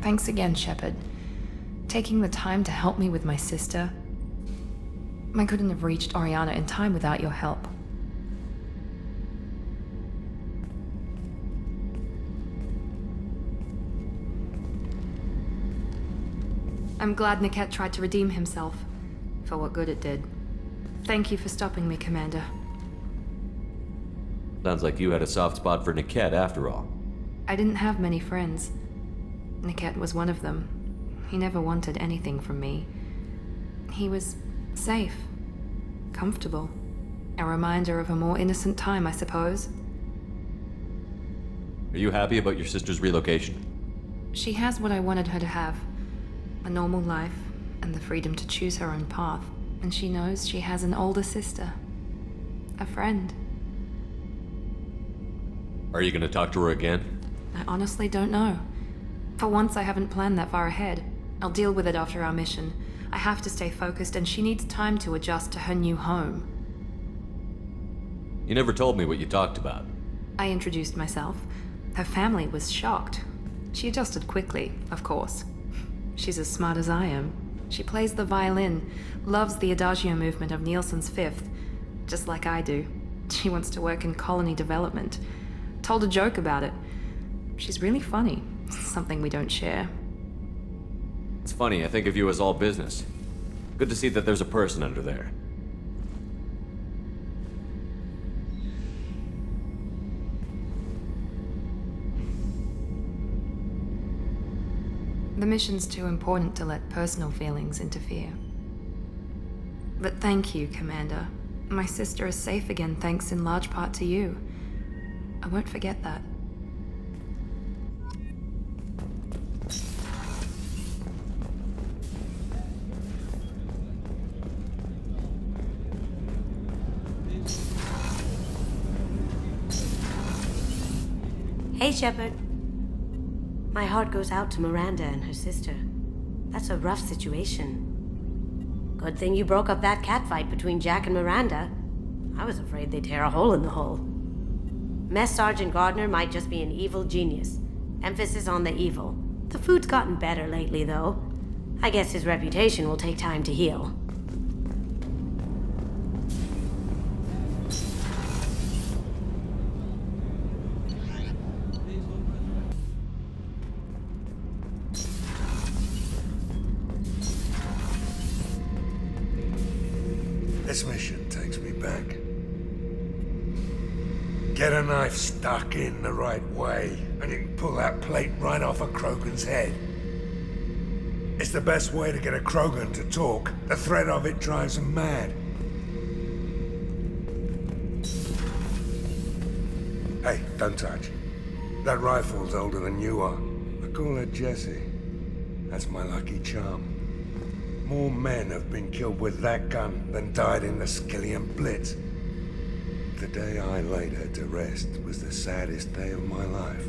Thanks again, Shepard. Taking the time to help me with my sister. I couldn't have reached Oriana in time without your help. I'm glad Niket tried to redeem himself, for what good it did. Thank you for stopping me, Commander. Sounds like you had a soft spot for Niket after all. I didn't have many friends. Niket was one of them. He never wanted anything from me. He was safe, comfortable. A reminder of a more innocent time, I suppose. Are you happy about your sister's relocation? She has what I wanted her to have. A normal life, and the freedom to choose her own path. And she knows she has an older sister. A friend. Are you gonna talk to her again? I honestly don't know. For once, I haven't planned that far ahead. I'll deal with it after our mission. I have to stay focused, and she needs time to adjust to her new home. You never told me what you talked about. I introduced myself. Her family was shocked. She adjusted quickly, of course. She's as smart as I am. She plays the violin, loves the Adagio movement of Nielsen's Fifth, just like I do. She wants to work in colony development. Told a joke about it. She's really funny, something we don't share. It's funny, I think of you as all business. Good to see that there's a person under there. The mission's too important to let personal feelings interfere. But thank you, Commander. My sister is safe again thanks in large part to you. I won't forget that. Hey, Shepard. My heart goes out to Miranda and her sister. That's a rough situation. Good thing you broke up that catfight between Jack and Miranda. I was afraid they'd tear a hole in the hull. Mess Sergeant Gardner might just be an evil genius. Emphasis on the evil. The food's gotten better lately, though. I guess his reputation will take time to heal. This mission takes me back. Get a knife stuck in the right way, and you can pull that plate right off a Krogan's head. It's the best way to get a Krogan to talk. The threat of it drives them mad. Hey, don't touch. That rifle's older than you are. I call her Jessie. That's my lucky charm. More men have been killed with that gun than died in the Skillian Blitz. The day I laid her to rest was the saddest day of my life.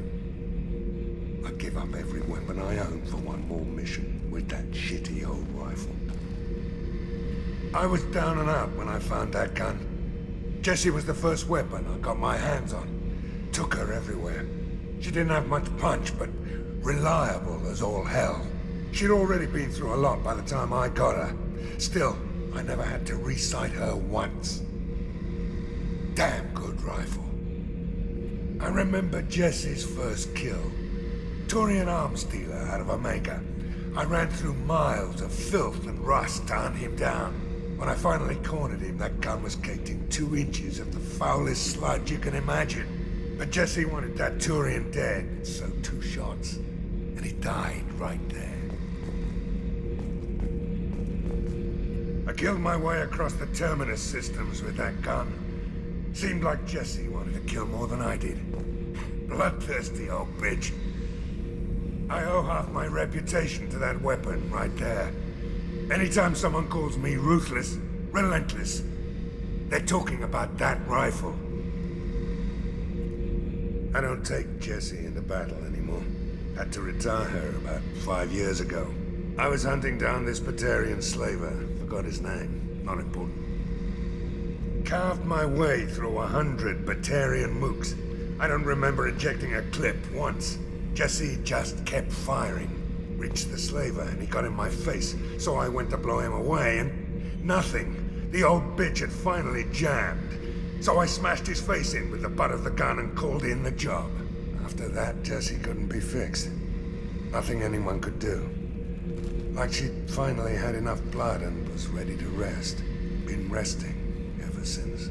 I'd give up every weapon I own for one more mission with that shitty old rifle. I was down and out when I found that gun. Jessie was the first weapon I got my hands on. Took her everywhere. She didn't have much punch, but reliable as all hell. She'd already been through a lot by the time I got her. Still, I never had to re-sight her once. Damn good rifle. I remember Jessie's first kill. Turian arms dealer out of Omega. I ran through miles of filth and rust to hunt him down. When I finally cornered him, that gun was caked in 2 inches of the foulest sludge you can imagine. But Jessie wanted that Turian dead, so 2 shots. And he died right there. I killed my way across the Terminus systems with that gun. Seemed like Jessie wanted to kill more than I did. Bloodthirsty old bitch. I owe half my reputation to that weapon right there. Anytime someone calls me ruthless, relentless, they're talking about that rifle. I don't take Jessie into battle anymore. Had to retire her about 5 years ago. I was hunting down this Batarian slaver. Forgot his name. Not important. Carved my way through 100 Batarian mooks. I don't remember ejecting a clip once. Jessie just kept firing. Reached the slaver and he got in my face, so I went to blow him away and nothing. The old bitch had finally jammed. So I smashed his face in with the butt of the gun and called in the job. After that, Jesse couldn't be fixed. Nothing anyone could do. Like she'd finally had enough blood and was ready to rest. Been resting ever since.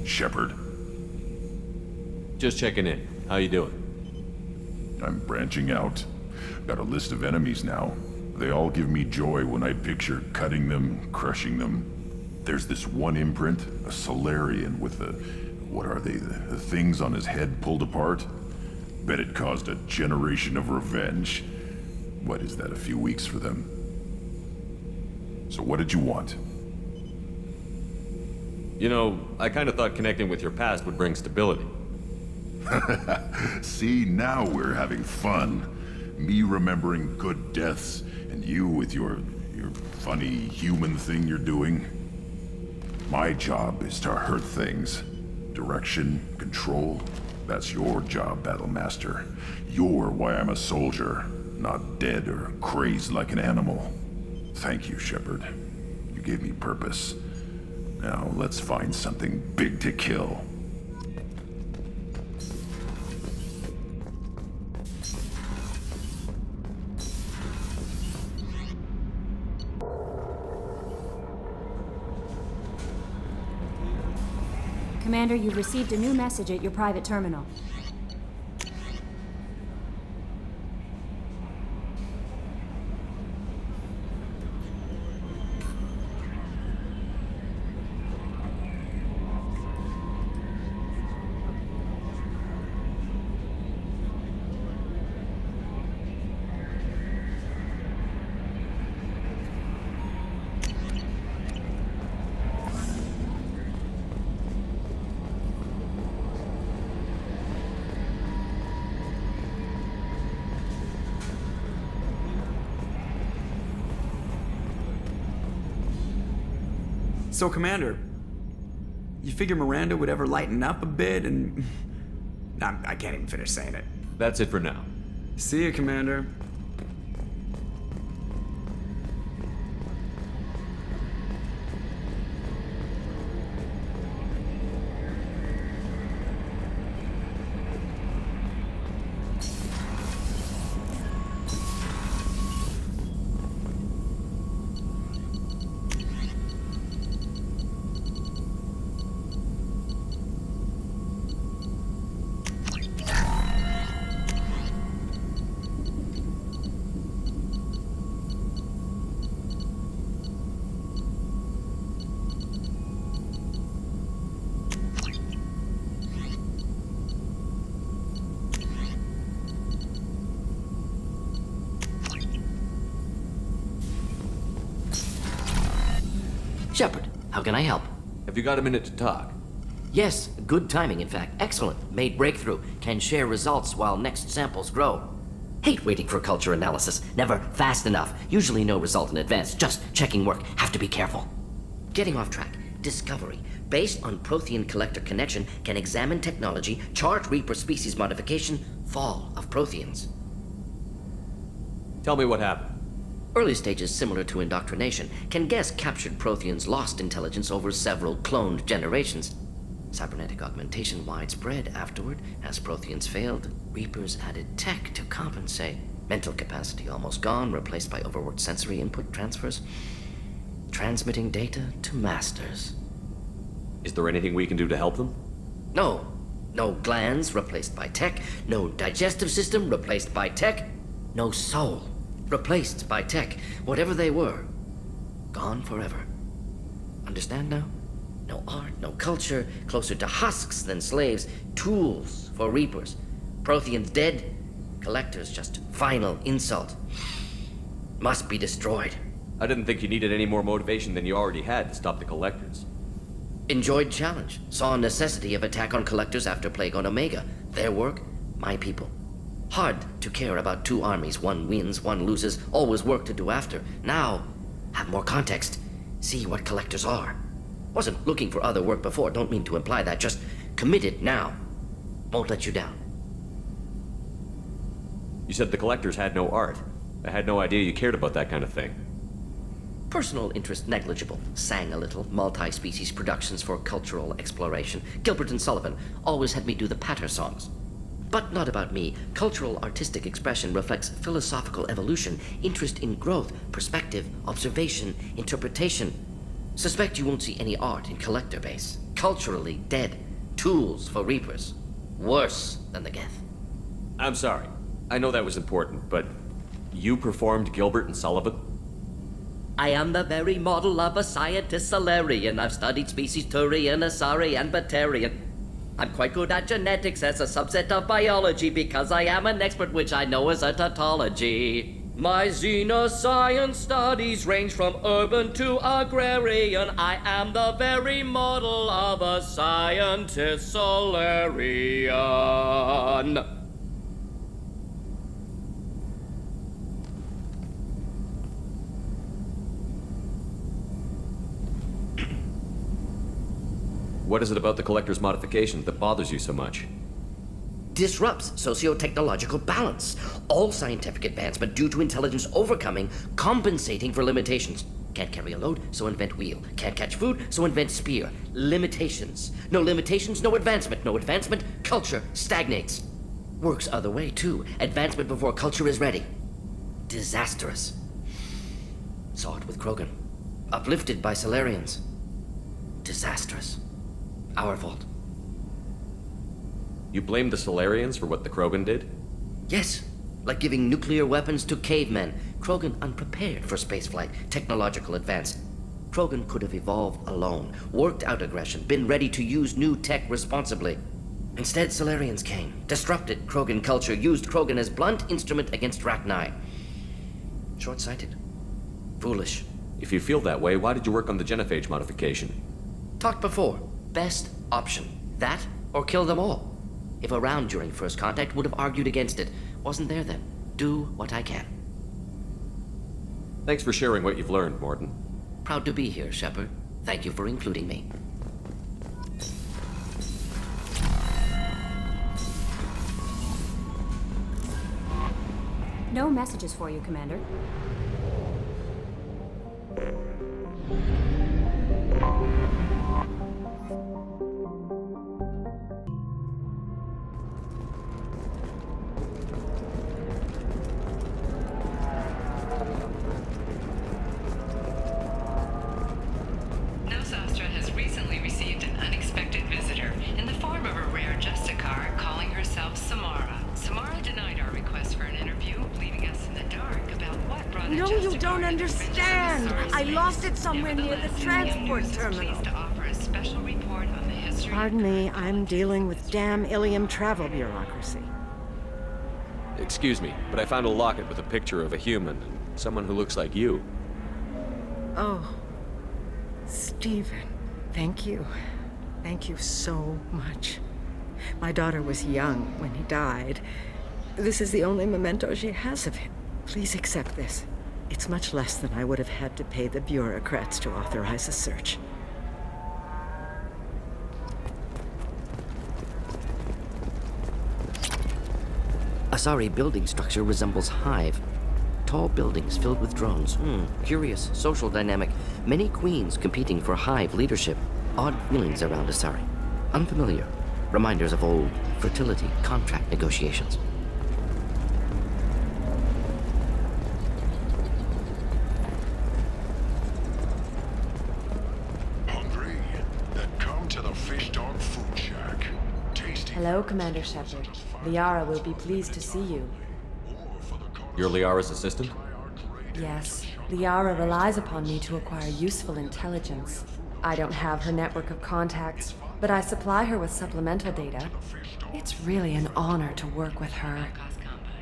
Shepard. Just checking in. How you doing? I'm branching out. Got a list of enemies now. They all give me joy when I picture cutting them, crushing them. There's this one imprint, a Solarian with the... what are they? The things on his head pulled apart? Bet it caused a generation of revenge. What is that, a few weeks for them? So what did you want? You know, I kind of thought connecting with your past would bring stability. See, now we're having fun. Me remembering good deaths, and you with your funny human thing you're doing. My job is to hurt things. Direction, control, that's your job, Battlemaster. You're why I'm a soldier, not dead or crazed like an animal. Thank you, Shepard. You gave me purpose. Now, let's find something big to kill. Commander, you've received a new message at your private terminal. So, Commander, you figure Miranda would ever lighten up a bit and... I can't even finish saying it. That's it for now. See you, Commander. Shepard, how can I help? Have you got a minute to talk? Yes, good timing, in fact. Excellent. Made breakthrough. Can share results while next samples grow. Hate waiting for culture analysis. Never fast enough. Usually no result in advance. Just checking work. Have to be careful. Getting off track. Discovery. Based on Prothean collector connection, can examine technology, chart Reaper species modification, fall of Protheans. Tell me what happened. Early stages similar to indoctrination, can guess captured Protheans lost intelligence over several cloned generations. Cybernetic augmentation widespread afterward. As Protheans failed, Reapers added tech to compensate. Mental capacity almost gone, replaced by overworked sensory input transfers. Transmitting data to masters. Is there anything we can do to help them? No. No glands replaced by tech. No digestive system replaced by tech. No soul replaced by tech. Whatever they were, gone forever. Understand now? No art, no culture, closer to husks than slaves, tools for Reapers. Protheans dead, collectors just final insult. Must be destroyed. I didn't think you needed any more motivation than you already had to stop the collectors. Enjoyed challenge. Saw necessity of attack on collectors after Plague on Omega. Their work, my people. Hard to care about two armies. One wins, one loses. Always work to do after. Now, have more context. See what collectors are. Wasn't looking for other work before. Don't mean to imply that. Just committed now. Won't let you down. You said the collectors had no art. I had no idea you cared about that kind of thing. Personal interest negligible. Sang a little. Multi-species productions for cultural exploration. Gilbert and Sullivan always had me do the patter songs. But not about me. Cultural artistic expression reflects philosophical evolution, interest in growth, perspective, observation, interpretation. Suspect you won't see any art in collector base. Culturally dead. Tools for reapers. Worse than the Geth. I'm sorry. I know that was important, but you performed Gilbert and Sullivan? I am the very model of a scientist Solarian. I've studied species Turian, Asari, and Batarian. I'm quite good at genetics as a subset of biology because I am an expert, which I know is a tautology. My xenoscience studies range from urban to agrarian. I am the very model of a scientist Solarian. What is it about the Collector's modification that bothers you so much? Disrupts socio-technological balance. All scientific advancement due to intelligence overcoming, compensating for limitations. Can't carry a load, so invent wheel. Can't catch food, so invent spear. Limitations. No limitations, no advancement. No advancement, culture stagnates. Works other way, too. Advancement before culture is ready. Disastrous. Saw it with Krogan. Uplifted by Solarians. Disastrous. Our fault. You blame the Solarians for what the Krogan did? Yes, like giving nuclear weapons to cavemen. Krogan unprepared for spaceflight, technological advance. Krogan could have evolved alone, worked out aggression, been ready to use new tech responsibly. Instead, Solarians came, disrupted Krogan culture, used Krogan as blunt instrument against Rachni. Short-sighted. Foolish. If you feel that way, why did you work on the genophage modification? Talked before. Best option. That, or kill them all. If around during first contact, would have argued against it. Wasn't there then. Do what I can. Thanks for sharing what you've learned, Mordin. Proud to be here, Shepard. Thank you for including me. No messages for you, Commander. Nosastra has recently received an unexpected visitor in the form of a rare Justicar calling herself Samara. Samara denied our request for an interview, leaving us in the dark about what brought No, a you don't understand. I lost it somewhere near the transport terminal. To offer a special report on the history. Pardon me, I'm dealing with damn Ilium travel bureaucracy. Excuse me, but I found a locket with a picture of a human, and someone who looks like you. Oh, Stephen, thank you. Thank you so much. My daughter was young when he died. This is the only memento she has of him. Please accept this. It's much less than I would have had to pay the bureaucrats to authorize a search. Asari building structure resembles Hive. Tall buildings filled with drones. Curious social dynamic. Many queens competing for Hive leadership. Odd feelings around Asari. Unfamiliar. Reminders of old fertility contract negotiations. Hungry? Then come to the Fish Dog Food Shack. Tasty. Hello, Commander Shepard. Liara will be pleased to see you. You're Liara's assistant? Yes, Liara relies upon me to acquire useful intelligence. I don't have her network of contacts, but I supply her with supplemental data. It's really an honor to work with her.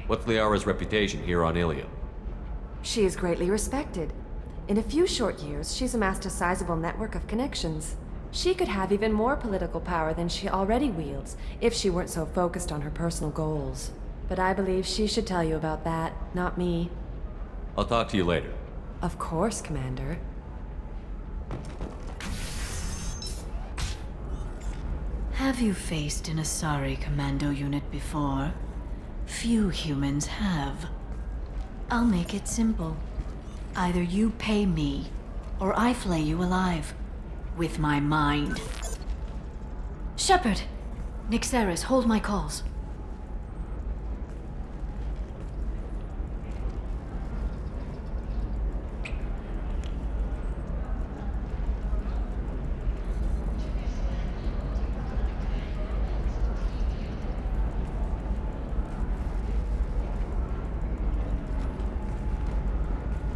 What's Liara's reputation here on Ilium? She is greatly respected. In a few short years, she's amassed a sizable network of connections. She could have even more political power than she already wields if she weren't so focused on her personal goals. But I believe she should tell you about that, not me. I'll talk to you later. Of course, Commander. Have you faced an Asari commando unit before? Few humans have. I'll make it simple. Either you pay me, or I flay you alive. With my mind. Shepard! Nixeris, hold my calls.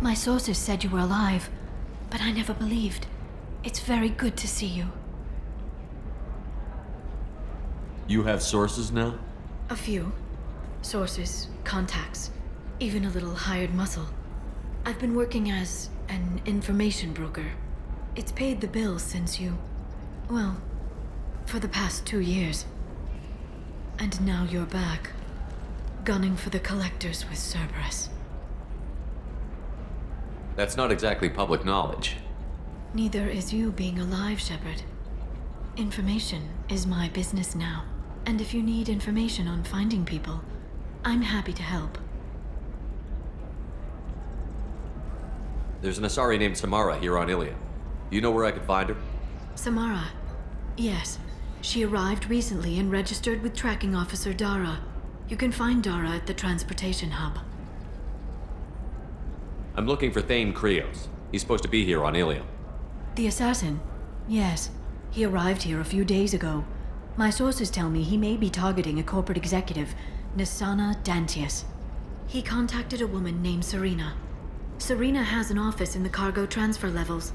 My sources said you were alive, but I never believed. It's very good to see you. You have sources now? A few. Sources, contacts, even a little hired muscle. I've been working as an information broker. It's paid the bills since you... well, for the past 2 years. And now you're back, gunning for the Collectors with Cerberus. That's not exactly public knowledge. Neither is you being alive, Shepard. Information is my business now. And if you need information on finding people, I'm happy to help. There's an Asari named Samara here on Ilium. You know where I could find her? Samara. Yes. She arrived recently and registered with Tracking Officer Dara. You can find Dara at the transportation hub. I'm looking for Thane Krios. He's supposed to be here on Ilium. The assassin? Yes. He arrived here a few days ago. My sources tell me he may be targeting a corporate executive, Nisana Dantius. He contacted a woman named Serena. Serena has an office in the cargo transfer levels.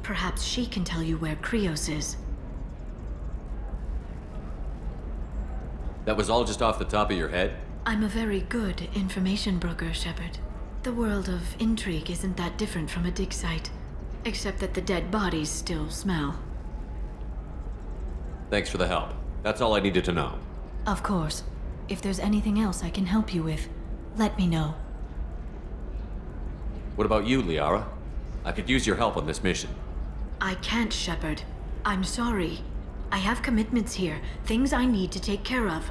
Perhaps she can tell you where Krios is. That was all just off the top of your head? I'm a very good information broker, Shepard. The world of intrigue isn't that different from a dig site, except that the dead bodies still smell. Thanks for the help. That's all I needed to know. Of course. If there's anything else I can help you with, let me know. What about you, Liara? I could use your help on this mission. I can't, Shepard. I'm sorry. I have commitments here, things I need to take care of.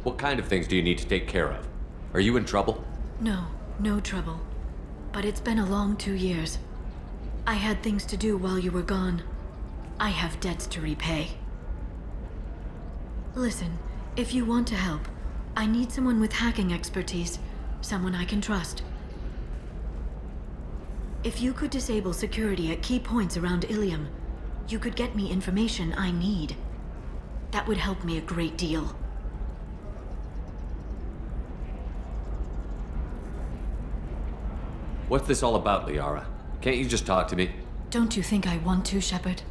What kind of things do you need to take care of? Are you in trouble? No, no trouble. But it's been a long 2 years. I had things to do while you were gone. I have debts to repay. Listen, if you want to help, I need someone with hacking expertise. Someone I can trust. If you could disable security at key points around Ilium, you could get me information I need. That would help me a great deal. What's this all about, Liara? Can't you just talk to me? Don't you think I want to, Shepard?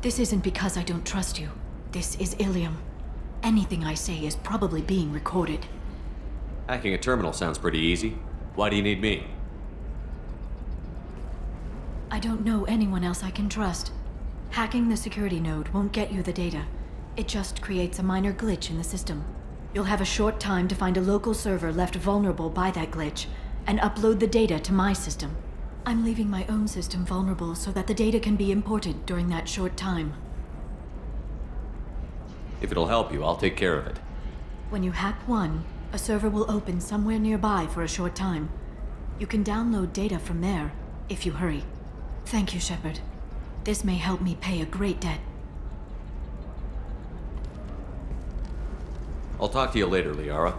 This isn't because I don't trust you. This is Ilium. Anything I say is probably being recorded. Hacking a terminal sounds pretty easy. Why do you need me? I don't know anyone else I can trust. Hacking the security node won't get you the data. It just creates a minor glitch in the system. You'll have a short time to find a local server left vulnerable by that glitch, and upload the data to my system. I'm leaving my own system vulnerable so that the data can be imported during that short time. If it'll help you, I'll take care of it. When you hack one, a server will open somewhere nearby for a short time. You can download data from there, if you hurry. Thank you, Shepard. This may help me pay a great debt. I'll talk to you later, Liara.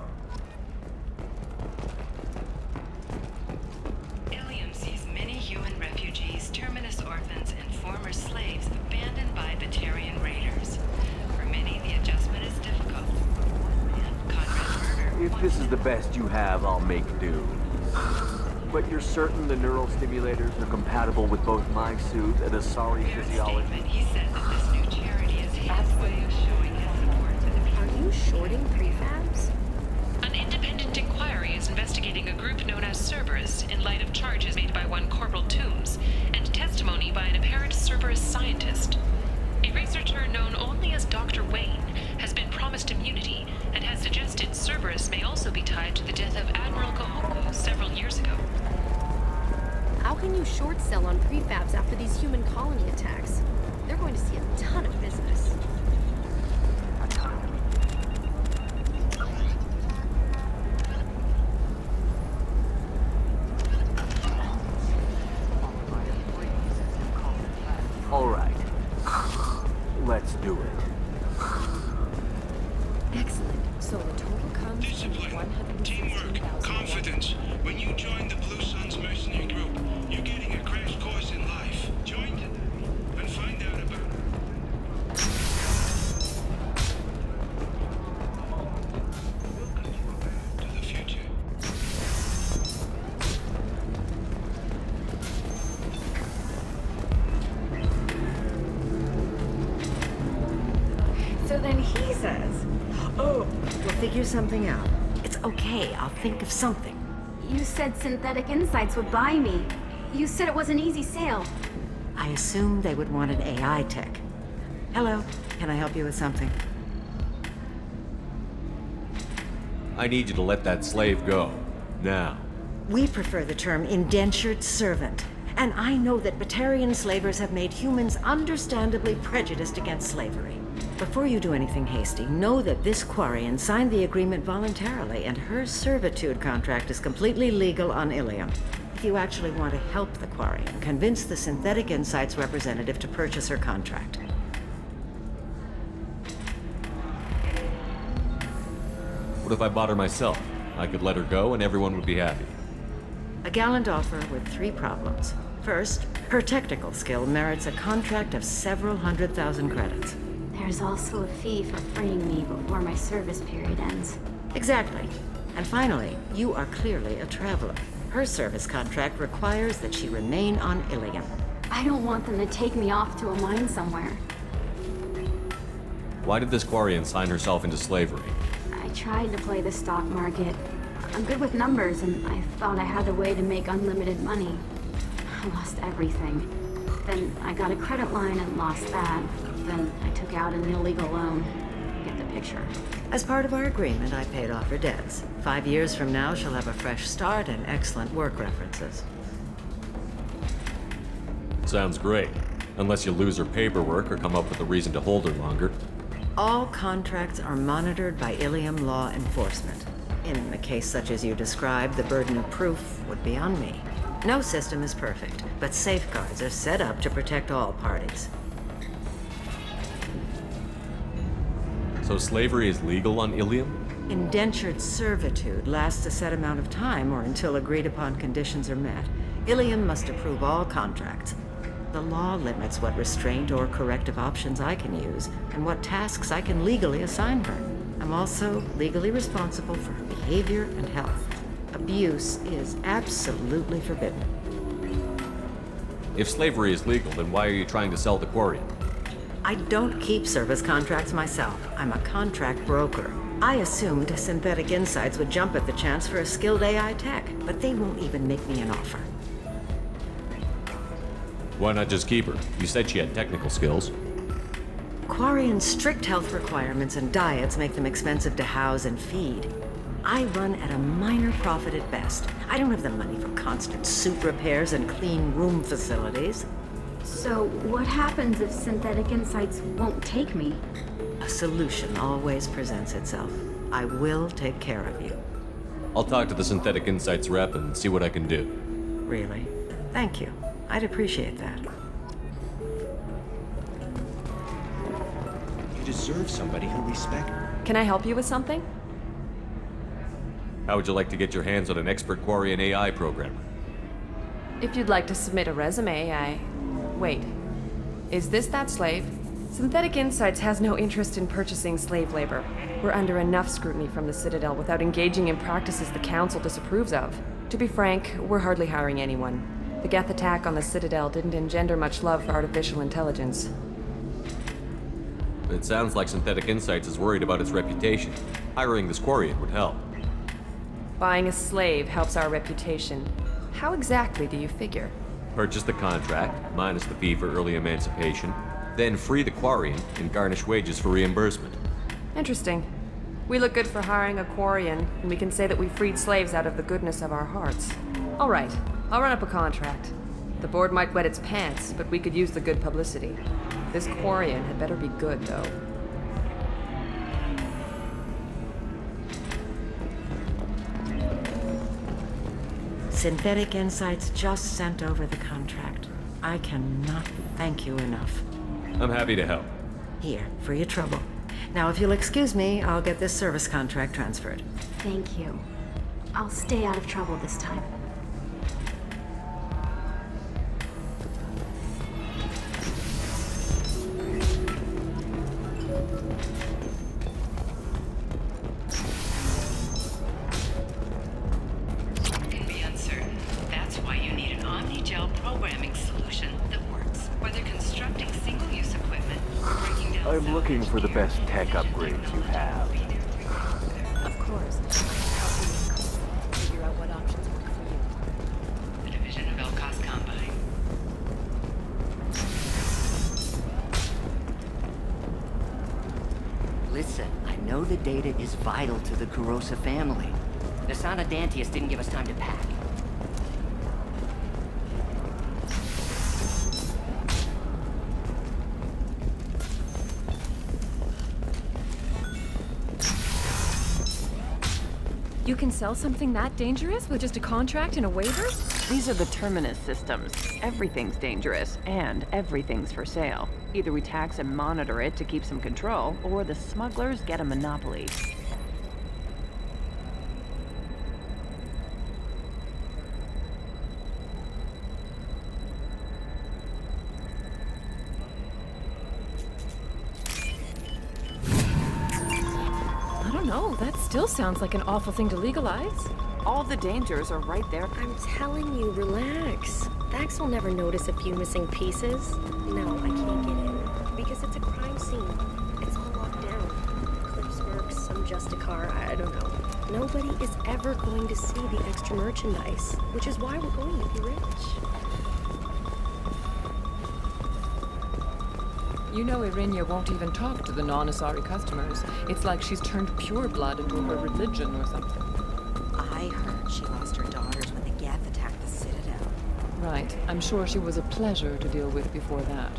Ilium sees many human refugees, terminus orphans, and former slaves abandoned by Batarian raiders. For many, the adjustment is difficult. And Conrad Murder... If this is the best you have, I'll make do. But you're certain the neural stimulators are compatible with both my suit and Asari physiology? He said that this new charity is his way of showing his support for the people. Are you shorting prefabs? An independent inquiry is investigating a group known as Cerberus in light of charges made by one Corporal Toombs and testimony by an apparent Cerberus scientist. A researcher known only as Dr. Wayne has been promised immunity and has suggested Cerberus may also be tied to the death of Admiral Kohoko several years ago. How can you short sell on prefabs after these human colony attacks? They're going to see a ton of business. All right. Let's do it. Excellent. So the total comes to Discipline, teamwork, confidence. When you join the Blue Suns mercenary group, you're getting a crash course in life. Join today and find out about it. To the future. So then he says, "Oh, we'll figure something out. It's okay, I'll think of something." You said Synthetic Insights would buy me. You said it was an easy sale. I assumed they would want an AI tech. Hello, can I help you with something? I need you to let that slave go. Now. We prefer the term indentured servant. And I know that Batarian slavers have made humans understandably prejudiced against slavery. Before you do anything hasty, know that this Quarian signed the agreement voluntarily, and her servitude contract is completely legal on Ilium. If you actually want to help the Quarian, convince the Synthetic Insights representative to purchase her contract. What if I bought her myself? I could let her go and everyone would be happy. A gallant offer with 3 problems. First, her technical skill merits a contract of several 100,000 credits. There's also a fee for freeing me before my service period ends. Exactly. And finally, you are clearly a traveler. Her service contract requires that she remain on Ilium. I don't want them to take me off to a mine somewhere. Why did this Quarian sign herself into slavery? I tried to play the stock market. I'm good with numbers, and I thought I had a way to make unlimited money. I lost everything. Then I got a credit line and lost that. Then I took out an illegal loan. You get the picture. As part of our agreement, I paid off her debts. 5 years from now, she'll have a fresh start and excellent work references. Sounds great. Unless you lose her paperwork or come up with a reason to hold her longer. All contracts are monitored by Ilium law enforcement. In a case such as you described, the burden of proof would be on me. No system is perfect, but safeguards are set up to protect all parties. So slavery is legal on Ilium? Indentured servitude lasts a set amount of time or until agreed upon conditions are met. Ilium must approve all contracts. The law limits what restraint or corrective options I can use and what tasks I can legally assign her. I'm also legally responsible for her behavior and health. Abuse is absolutely forbidden. If slavery is legal, then why are you trying to sell the Quarian? I don't keep service contracts myself. I'm a contract broker. I assumed Synthetic Insights would jump at the chance for a skilled AI tech, but they won't even make me an offer. Why not just keep her? You said she had technical skills. Quarian's strict health requirements and diets make them expensive to house and feed. I run at a minor profit at best. I don't have the money for constant suit repairs and clean room facilities. So what happens if Synthetic Insights won't take me? A solution always presents itself. I will take care of you. I'll talk to the Synthetic Insights rep and see what I can do. Really? Thank you. I'd appreciate that. You deserve somebody who respects. Can I help you with something? How would you like to get your hands on an expert Quarian AI programmer? If you'd like to submit a resume, Wait. Is this that slave? Synthetic Insights has no interest in purchasing slave labor. We're under enough scrutiny from the Citadel without engaging in practices the Council disapproves of. To be frank, we're hardly hiring anyone. The Geth attack on the Citadel didn't engender much love for artificial intelligence. It sounds like Synthetic Insights is worried about its reputation. Hiring this Quarian would help. Buying a slave helps our reputation. How exactly do you figure? Purchase the contract, minus the fee for early emancipation, then free the Quarian and garnish wages for reimbursement. Interesting. We look good for hiring a Quarian, and we can say that we freed slaves out of the goodness of our hearts. All right, I'll run up a contract. The board might wet its pants, but we could use the good publicity. This Quarian had better be good, though. Synthetic Insights just sent over the contract. I cannot thank you enough. I'm happy to help. Here, for your trouble. Now, if you'll excuse me, I'll get this service contract transferred. Thank you. I'll stay out of trouble this time. Can be uncertain. That's why you need an Omnigel programming solution that works. Whether constructing single-use equipment or breaking down I'm looking for the best tech upgrades you have. Of course. Figure out what options work for you. the division of Elcos Combine. Listen, I know the data is vital to the Kurosa family. The Sana Dantius didn't give us time to pack. You can sell something that dangerous with just a contract and a waiver? These are the Terminus systems. Everything's dangerous, and everything's for sale. Either we tax and monitor it to keep some control, or the smugglers get a monopoly. I don't know. That still sounds like an awful thing to legalize. All the dangers are right there. I'm telling you, relax. Vax will never notice a few missing pieces. No, I can't get in. Because it's a crime scene. It's all locked down. Cliff's works, some Justicar, I don't know. Nobody is ever going to see the extra merchandise, which is why we're going to be rich. You know Irinia won't even talk to the non-Asari customers. It's like she's turned pureblood into her religion or something. I heard she lost her daughters when the Geth attacked the Citadel. Right. I'm sure she was a pleasure to deal with before that.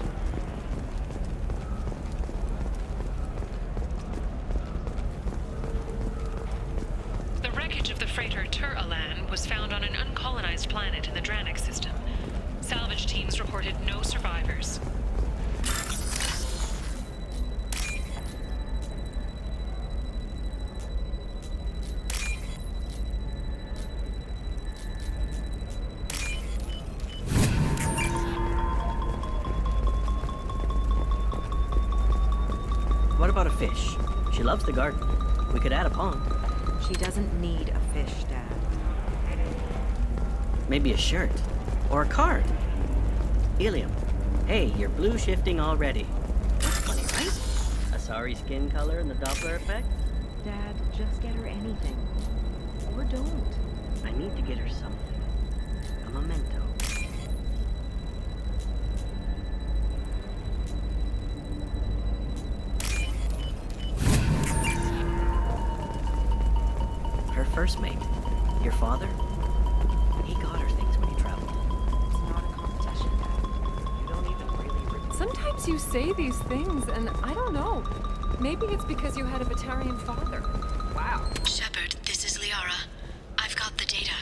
The wreckage of the freighter Tur-Alan was found on an uncolonized planet in the Dranik system. Salvage teams reported no survivors. What about a fish? She loves the garden. We could add a pond. She doesn't need a fish, Dad. Maybe a shirt. Or a card. Helium. Hey, you're blue shifting already. That's funny, right? Asari skin color and the Doppler effect? Dad, just get her anything. Or don't. I need to get her something. A memento. Her first mate. Your father? He got her things when he traveled. It's not a competition, Dad. You don't even really... Sometimes you say these things, and I don't know. Maybe it's because you had a Batarian father. Wow. Shepard, this is Liara. I've got the data.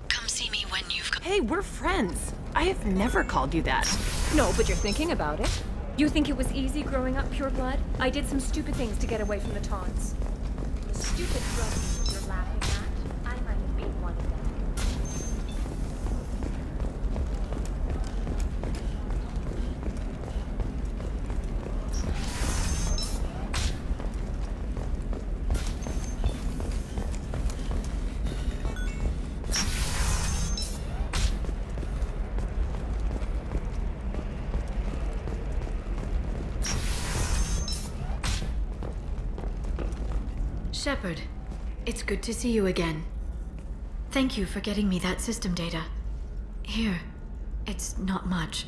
Come see me when you've got... Hey, we're friends. I have never called you that. No, but you're thinking about it. You think it was easy growing up pure blood? I did some stupid things to get away from the taunts. The stupid drugs you're laughing at, I might have been one of them. Shepard, it's good to see you again. Thank you for getting me that system data. Here, It's not much,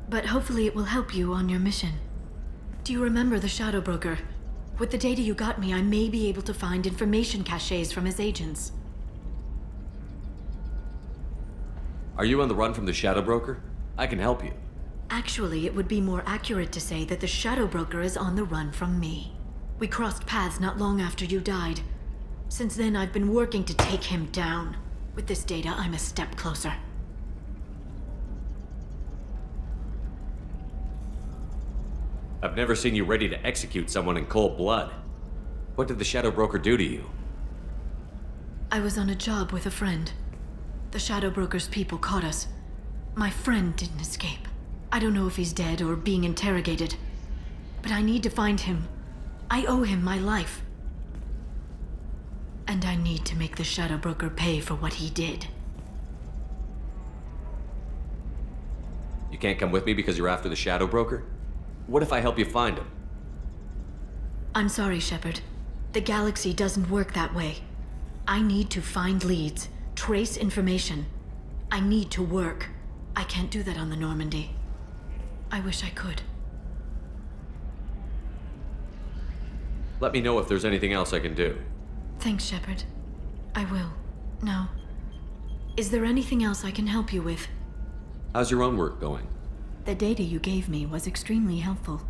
but hopefully it will help you on your mission. Do you remember the Shadow Broker? With the data you got me, I may be able to find information caches from his agents. Are you on the run from the Shadow Broker? I can help you. Actually, it would be more accurate to say that the Shadow Broker is on the run from me. We crossed paths not long after you died. Since then, I've been working to take him down. With this data, I'm a step closer. I've never seen you ready to execute someone in cold blood. What did the Shadow Broker do to you? I was on a job with a friend. The Shadow Broker's people caught us. My friend didn't escape. I don't know if he's dead or being interrogated. But I need to find him. I owe him my life. And I need to make the Shadow Broker pay for what he did. You can't come with me because you're after the Shadow Broker? What if I help you find him? I'm sorry, Shepard. The galaxy doesn't work that way. I need to find leads, trace information. I need to work. I can't do that on the Normandy. I wish I could. Let me know if there's anything else I can do. Thanks, Shepard. I will. Now, is there anything else I can help you with? How's your own work going? The data you gave me was extremely helpful.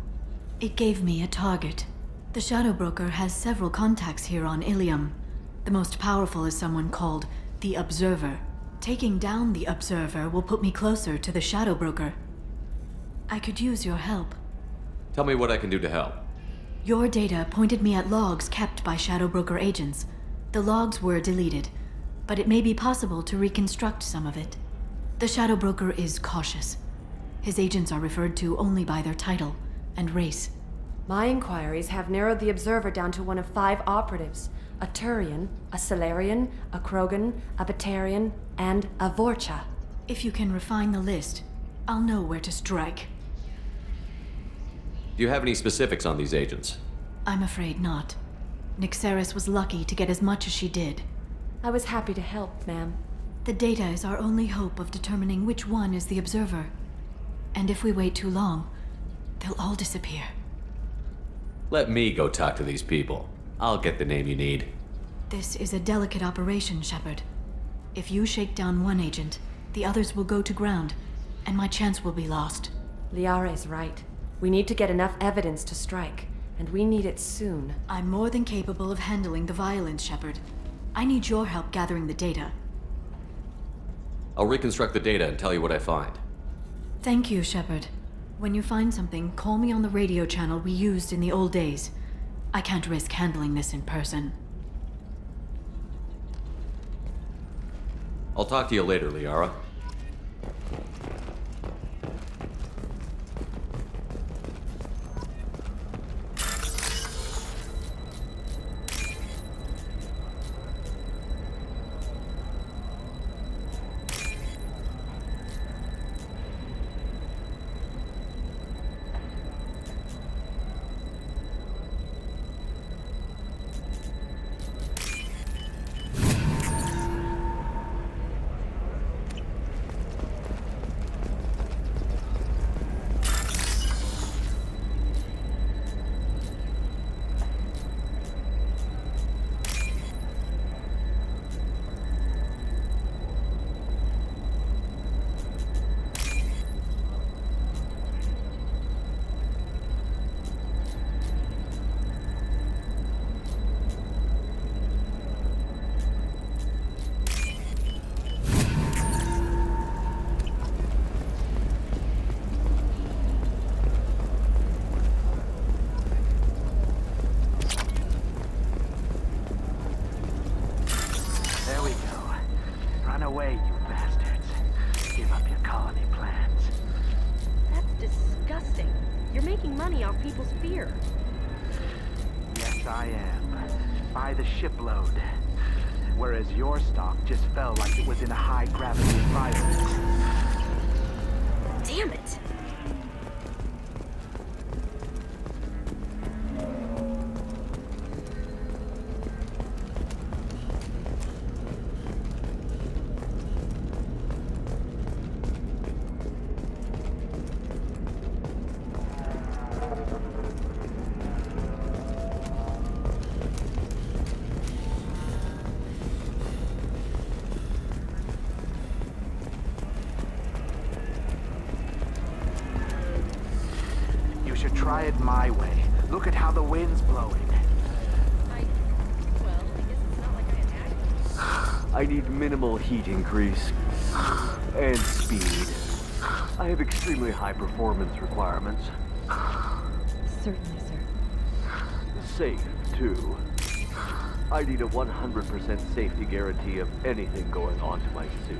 It gave me a target. The Shadow Broker has several contacts here on Ilium. The most powerful is someone called the Observer. Taking down the Observer will put me closer to the Shadow Broker. I could use your help. Tell me what I can do to help. Your data pointed me at logs kept by Shadow Broker agents. The logs were deleted, but it may be possible to reconstruct some of it. The Shadow Broker is cautious. His agents are referred to only by their title and race. My inquiries have narrowed the Observer down to one of 5 operatives. A Turian, a Salarian, a Krogan, a Batarian, and a Vorcha. If you can refine the list, I'll know where to strike. Do you have any specifics on these agents? I'm afraid not. Nyxeris was lucky to get as much as she did. I was happy to help, ma'am. The data is our only hope of determining which one is the Observer. And if we wait too long, they'll all disappear. Let me go talk to these people. I'll get the name you need. This is a delicate operation, Shepard. If you shake down one agent, the others will go to ground, and my chance will be lost. Liara is right. We need to get enough evidence to strike, and we need it soon. I'm more than capable of handling the violence, Shepard. I need your help gathering the data. I'll reconstruct the data and tell you what I find. Thank you, Shepard. When you find something, call me on the radio channel we used in the old days. I can't risk handling this in person. I'll talk to you later, Liara. Shipload. Whereas your stock just fell like it was in a high-gravity environment. Damn it! should try it my way. Look at how the wind's blowing. I need minimal heat increase. And speed. I have extremely high performance requirements. Certainly, sir. Safe, too. I need a 100% safety guarantee of anything going on to my suit.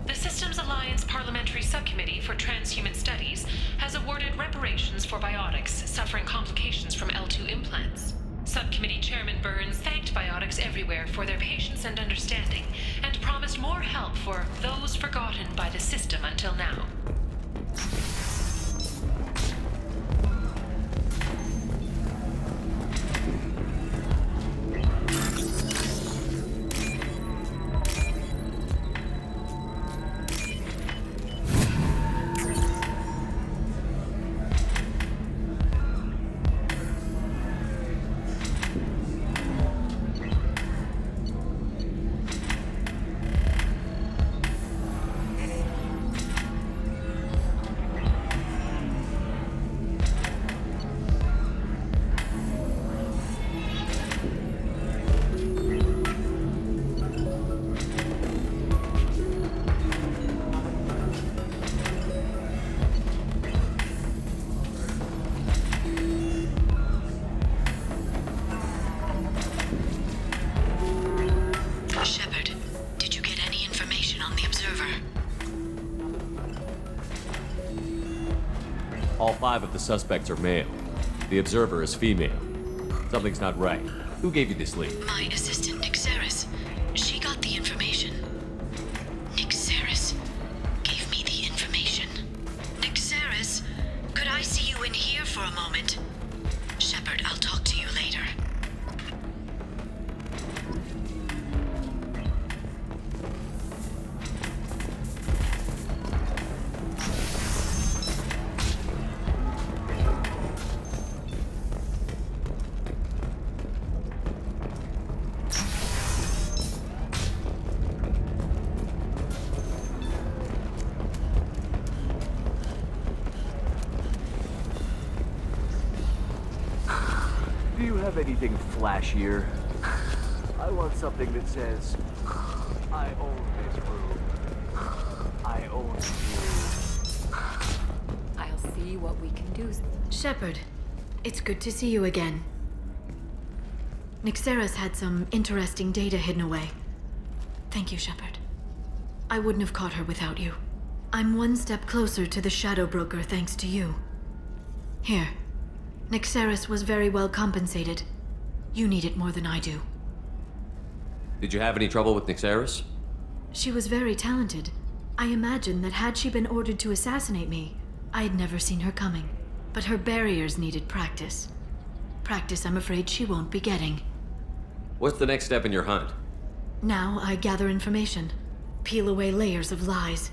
The Systems Alliance Parliamentary Subcommittee for Transhuman Studies has awarded reparations for biotics suffering complications from L2 implants. Subcommittee Chairman Burns thanked biotics everywhere for their patience and understanding, and promised more help for those forgotten by the system until now. Shepard, did you get any information on the Observer? All 5 of the suspects are male. The Observer is female. Something's not right. Who gave you this lead? My assistant, Nixeris. She got the information. Nixeris gave me the information. Nixeris, could I see you in here for a moment? Shepard, I'll talk to you later. Do you have anything flashier? I want something that says, I own this room. I own you. I'll see what we can do. Shepard, it's good to see you again. Nixeris had some interesting data hidden away. Thank you, Shepard. I wouldn't have caught her without you. I'm one step closer to the Shadow Broker thanks to you. Here. Nixeris was very well compensated. You need it more than I do. Did you have any trouble with Nixeris? She was very talented. I imagine that had she been ordered to assassinate me, I'd never seen her coming. But her barriers needed practice. Practice I'm afraid she won't be getting. What's the next step in your hunt? Now I gather information, peel away layers of lies,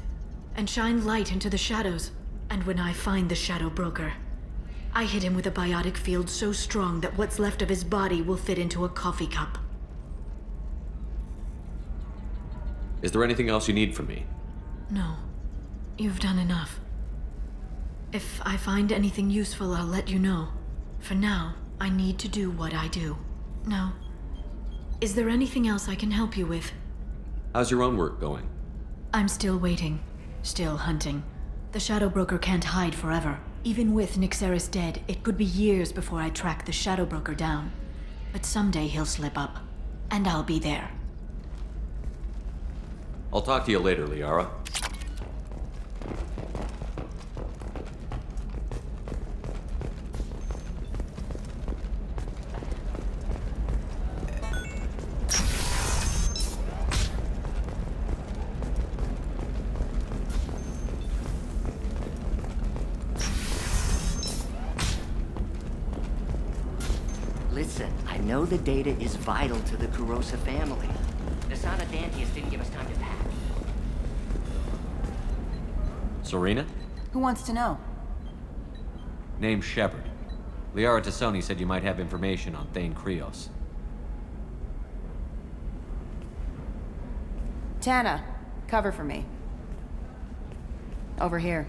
and shine light into the shadows. And when I find the Shadow Broker, I hit him with a biotic field so strong that what's left of his body will fit into a coffee cup. Is there anything else you need from me? No. You've done enough. If I find anything useful, I'll let you know. For now, I need to do what I do. Now, is there anything else I can help you with? How's your own work going? I'm still waiting. Still hunting. The Shadow Broker can't hide forever. Even with Nixeris dead, it could be years before I track the Shadow Broker down. But someday he'll slip up, and I'll be there. I'll talk to you later, Liara. Listen, I know the data is vital to the Kurosa family. Asana Dantius didn't give us time to pack. Serena? Who wants to know? Name's Shepard. Liara Tassoni said you might have information on Thane Krios. Tana, cover for me. Over here.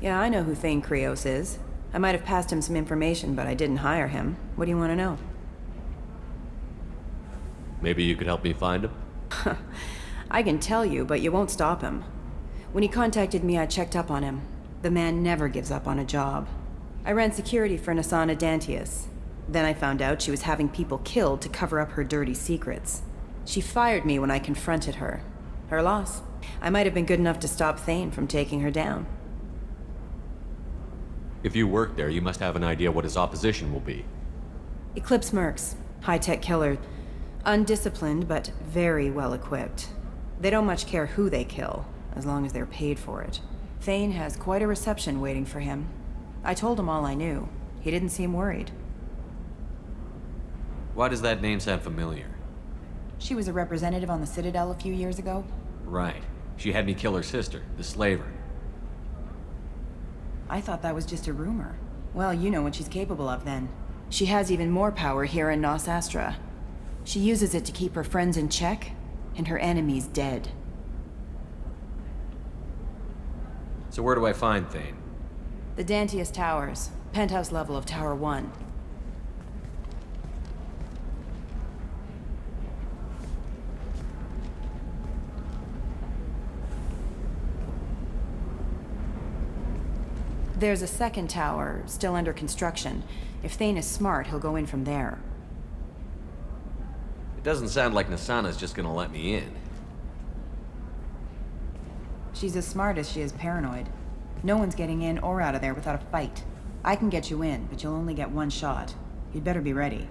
Yeah, I know who Thane Krios is. I might have passed him some information, but I didn't hire him. What do you want to know? Maybe you could help me find him? I can tell you, but you won't stop him. When he contacted me, I checked up on him. The man never gives up on a job. I ran security for Nasana Dantius. Then I found out she was having people killed to cover up her dirty secrets. She fired me when I confronted her. Her loss. I might have been good enough to stop Thane from taking her down. If you work there, you must have an idea what his opposition will be. Eclipse Mercs. High-tech killer. Undisciplined, but very well equipped. They don't much care who they kill, as long as they're paid for it. Thane has quite a reception waiting for him. I told him all I knew. He didn't seem worried. Why does that name sound familiar? She was a representative on the Citadel a few years ago. Right. She had me kill her sister, the slaver. I thought that was just a rumor. Well, you know what she's capable of then. She has even more power here in Nos Astra. She uses it to keep her friends in check, and her enemies dead. So where do I find Thane? The Dantius Towers, penthouse level of Tower 1. There's a second tower, still under construction. If Thane is smart, he'll go in from there. It doesn't sound like Nasana's just gonna let me in. She's as smart as she is paranoid. No one's getting in or out of there without a fight. I can get you in, but you'll only get one shot. You'd better be ready.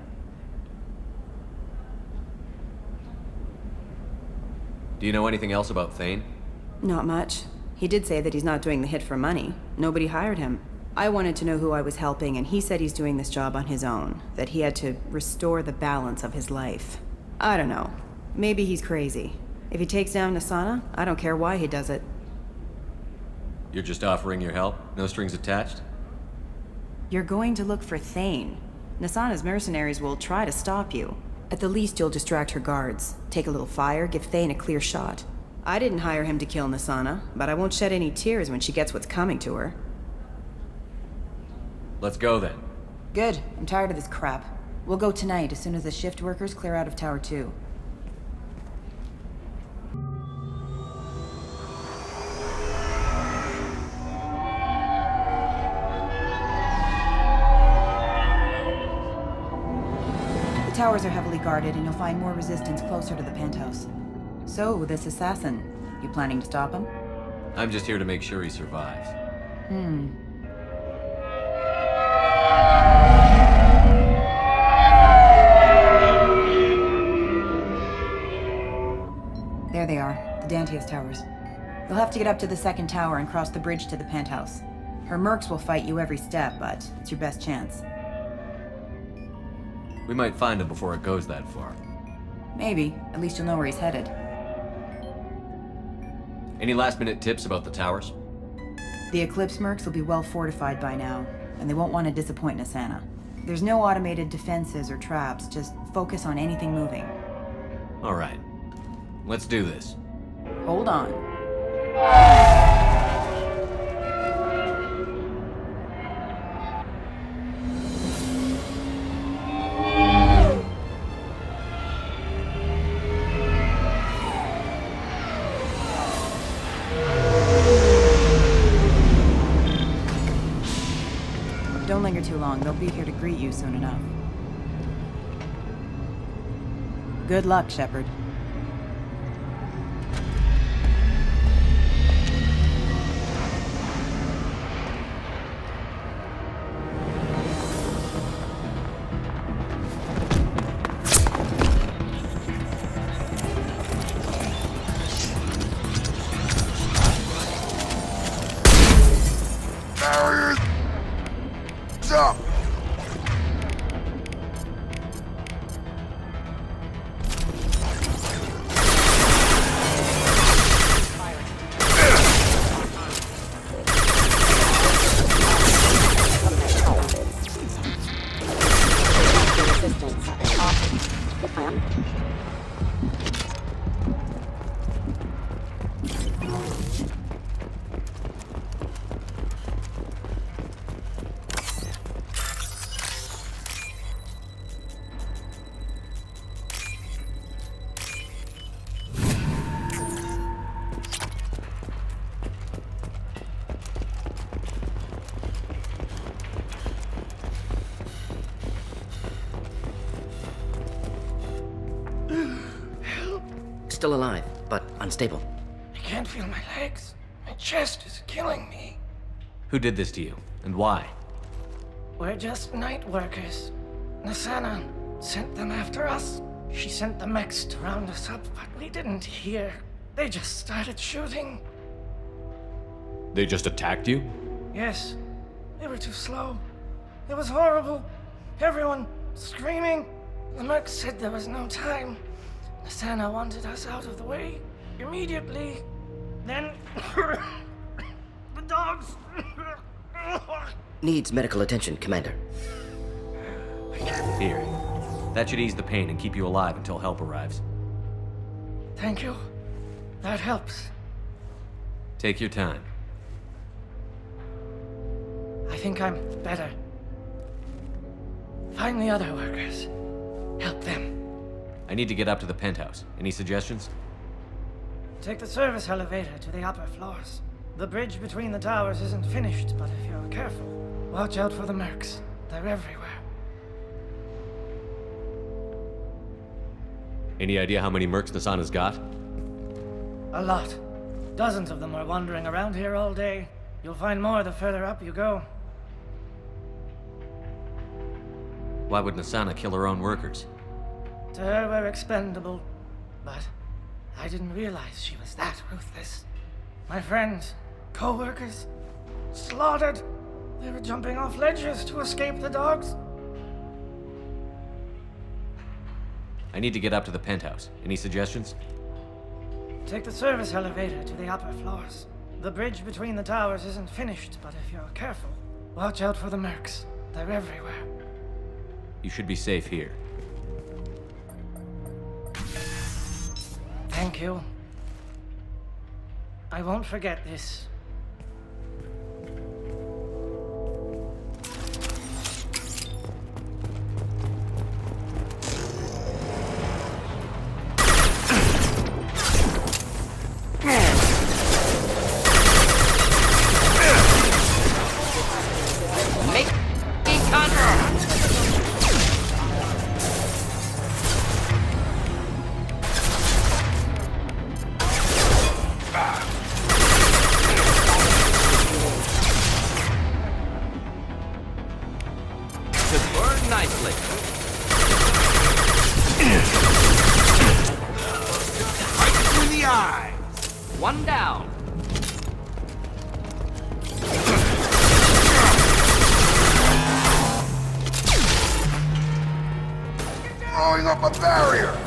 Do you know anything else about Thane? Not much. He did say that he's not doing the hit for money. Nobody hired him. I wanted to know who I was helping, and he said he's doing this job on his own. That he had to restore the balance of his life. I don't know. Maybe he's crazy. If he takes down Nasana, I don't care why he does it. You're just offering your help? No strings attached? You're going to look for Thane. Nasana's mercenaries will try to stop you. At the least, you'll distract her guards. Take a little fire, give Thane a clear shot. I didn't hire him to kill Nasana, but I won't shed any tears when she gets what's coming to her. Let's go then. Good. I'm tired of this crap. We'll go tonight as soon as the shift workers clear out of Tower 2. The towers are heavily guarded, and you'll find more resistance closer to the penthouse. So, this assassin, you planning to stop him? I'm just here to make sure he survives. There they are, the Dantius Towers. You'll have to get up to the second tower and cross the bridge to the penthouse. Her mercs will fight you every step, but it's your best chance. We might find him before it goes that far. Maybe. At least you'll know where he's headed. Any last-minute tips about the towers? The Eclipse mercs will be well fortified by now, and they won't want to disappoint Nasana. There's no automated defenses or traps, just focus on anything moving. All right. Let's do this. Hold on. Don't linger too long. They'll be here to greet you soon enough. Good luck, Shepard. Barriers up! still alive, but unstable. I can't feel my legs. My chest is killing me. Who did this to you, and why? We're just night workers. Nassana sent them after us. She sent the mechs to round us up, but we didn't hear. They just started shooting. They just attacked you? Yes, they were too slow. It was horrible. Everyone screaming. The merc said there was no time. Nassana wanted us out of the way immediately. Then the dogs. Needs medical attention, Commander. Here. That should ease the pain and keep you alive until help arrives. Thank you. That helps. Take your time. I think I'm better. Find the other workers. Help them. I need to get up to the penthouse. Any suggestions? Take the service elevator to the upper floors. The bridge between the towers isn't finished, but if you're careful, watch out for the mercs. They're everywhere. Any idea how many mercs Nassana's got? A lot. Dozens of them are wandering around here all day. You'll find more the further up you go. Why would Nassana kill her own workers? To her, we're expendable. But I didn't realize she was that ruthless. My friends, co-workers, slaughtered. They were jumping off ledges to escape the dogs. I need to get up to the penthouse. Any suggestions? Take the service elevator to the upper floors. The bridge between the towers isn't finished, but if you're careful, watch out for the mercs. They're everywhere. You should be safe here. Thank you. I won't forget this. One down. Throwing up a barrier.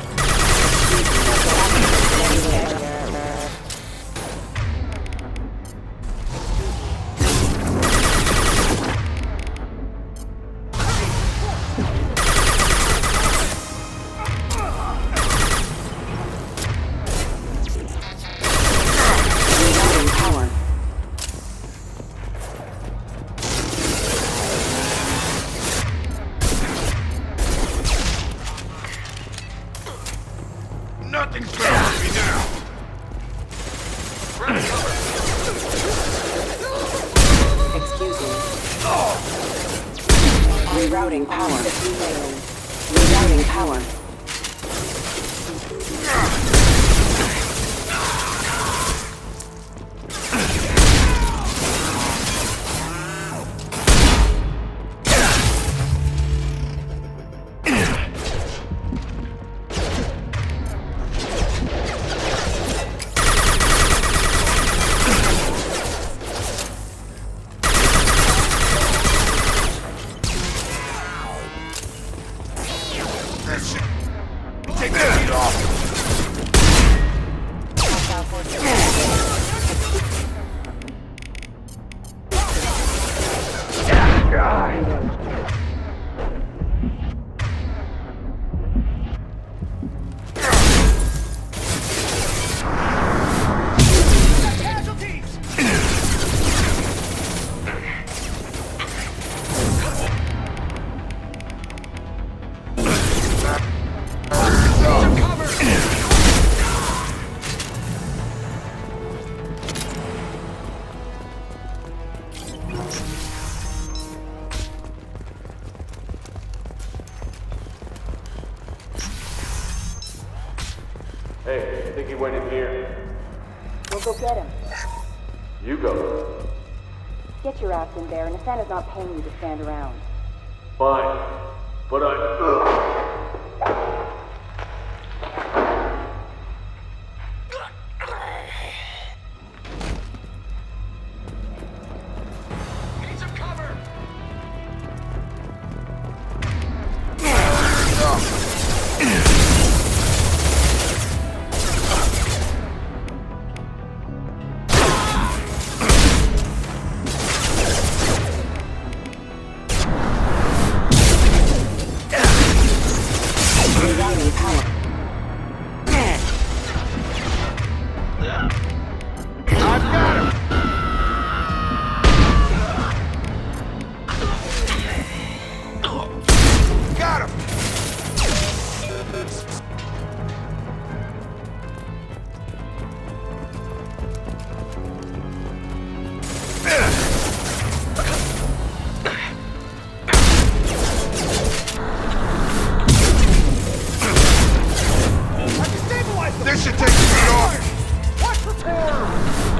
Nothing's better me now. Excuse me. Rerouting power. Rerouting power. This think he went in here? We'll go get him. You go. Get your ass in there, and Asana's not paying you to stand around. Fine. But Need some cover! Rerouting power. Got him! This should take the heat off! Watch the floor!